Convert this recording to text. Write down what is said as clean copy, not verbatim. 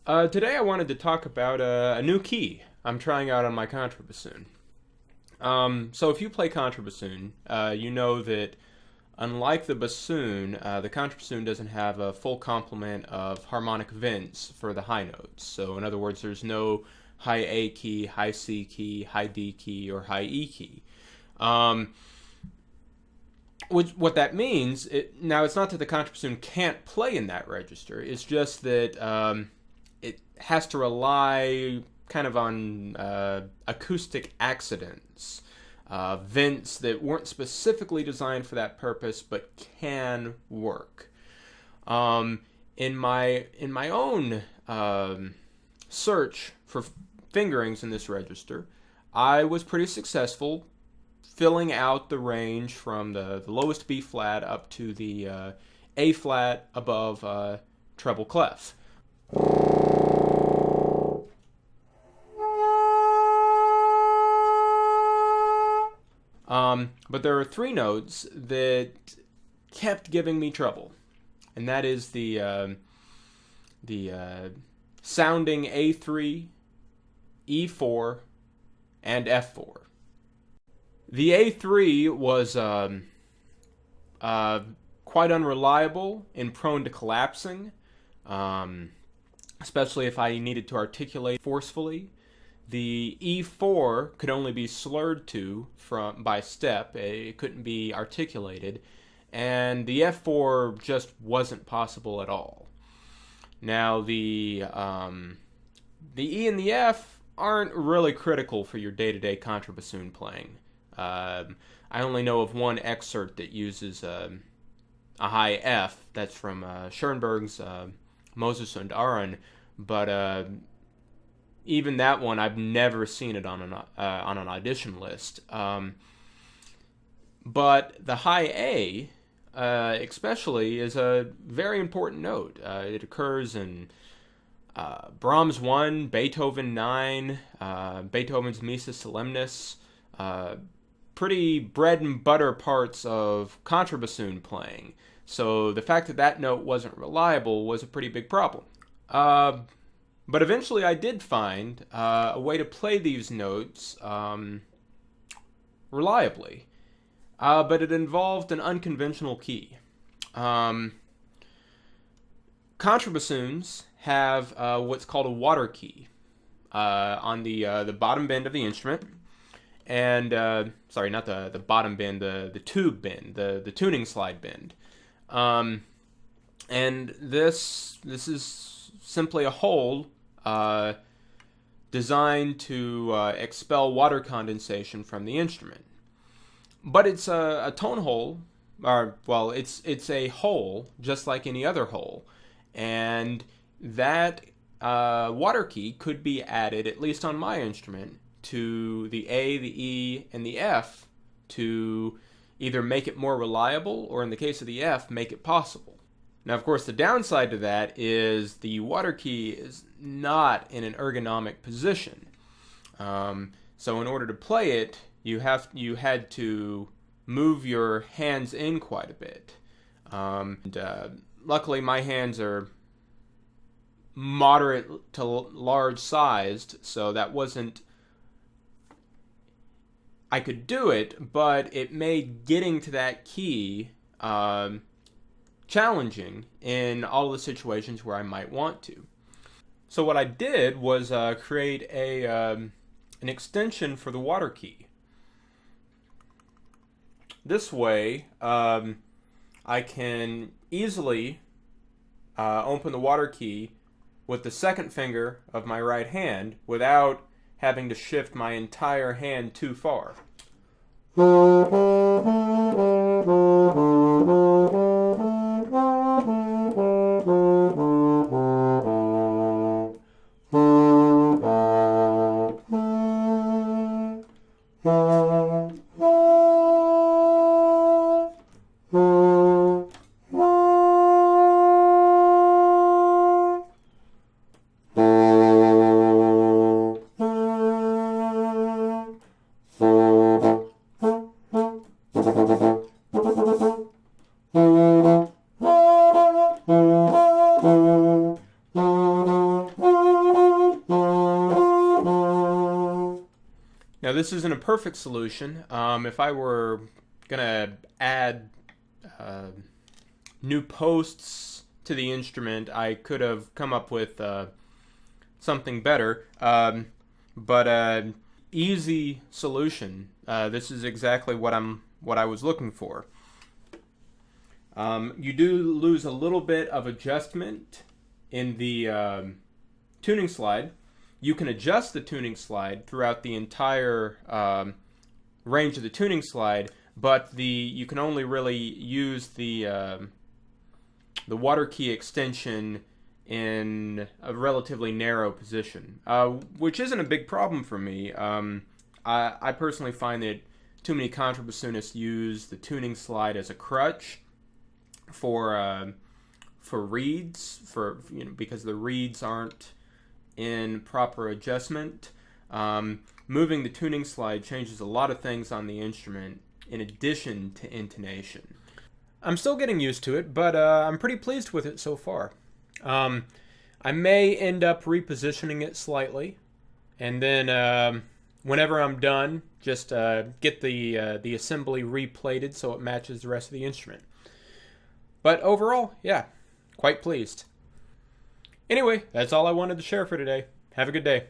Today I wanted to talk about a new key I'm trying out on my contrabassoon. So if you play contrabassoon, you know that unlike the bassoon, the contrabassoon doesn't have a full complement of harmonic vents for the high notes. So in other words, there's no high A key, high C key, high D key, or high E key. What that means, now it's not that the contrabassoon can't play in that register, it's just that it has to rely kind of on acoustic accidents, vents that weren't specifically designed for that purpose but can work. In my own search for fingerings in this register, I was pretty successful filling out the range from the lowest B flat up to the A flat above treble clef. But there are three notes that kept giving me trouble, and that is the sounding A3, E4, and F4. The A3 was quite unreliable and prone to collapsing, especially if I needed to articulate forcefully. The E4 could only be slurred to by step. It couldn't be articulated. And the F4 just wasn't possible at all. Now, the E and the F aren't really critical for your day-to-day contrabassoon playing. I only know of one excerpt that uses a high F. That's from Schoenberg's Moses und Aaron, but even that one, I've never seen it on an audition list. But the high A, especially, is a very important note. It occurs in Brahms 1, Beethoven 9, Beethoven's Missa Solemnis, pretty bread and butter parts of contrabassoon playing. So the fact that that note wasn't reliable was a pretty big problem. But eventually I did find a way to play these notes reliably. But it involved an unconventional key. Contrabassoons have what's called a water key on the bottom bend of the instrument. And, sorry, not the bottom bend, the tube bend, the tuning slide bend. And this is simply a hole designed to expel water condensation from the instrument. But it's a tone hole, or, well, it's a hole just like any other hole. And that water key could be added, at least on my instrument, to the A, the E, and the F to either make it more reliable, or in the case of the F, make it possible. Now, of course, the downside to that is the water key is not in an ergonomic position. So in order to play it, you had to move your hands in quite a bit. Luckily, my hands are moderate to large sized, so that wasn't... I could do it, but it made getting to that key challenging in all the situations where I might want to. So what I did was create an extension for the water key. This way, I can easily open the water key with the second finger of my right hand without having to shift my entire hand too far. Now this isn't a perfect solution. If I were gonna add new posts to the instrument, I could have come up with something better. But easy solution. This is exactly what I was looking for. You do lose a little bit of adjustment in the tuning slide. You can adjust the tuning slide throughout the entire range of the tuning slide, but you can only really use the water key extension in a relatively narrow position, which isn't a big problem for me. I personally find that too many contrabassoonists use the tuning slide as a crutch for reeds, because the reeds aren't in proper adjustment. Moving the tuning slide changes a lot of things on the instrument in addition to intonation. I'm still getting used to it, but I'm pretty pleased with it so far. I may end up repositioning it slightly, and then whenever I'm done, just get the assembly replated so it matches the rest of the instrument. But overall, yeah, quite pleased. Anyway, that's all I wanted to share for today. Have a good day.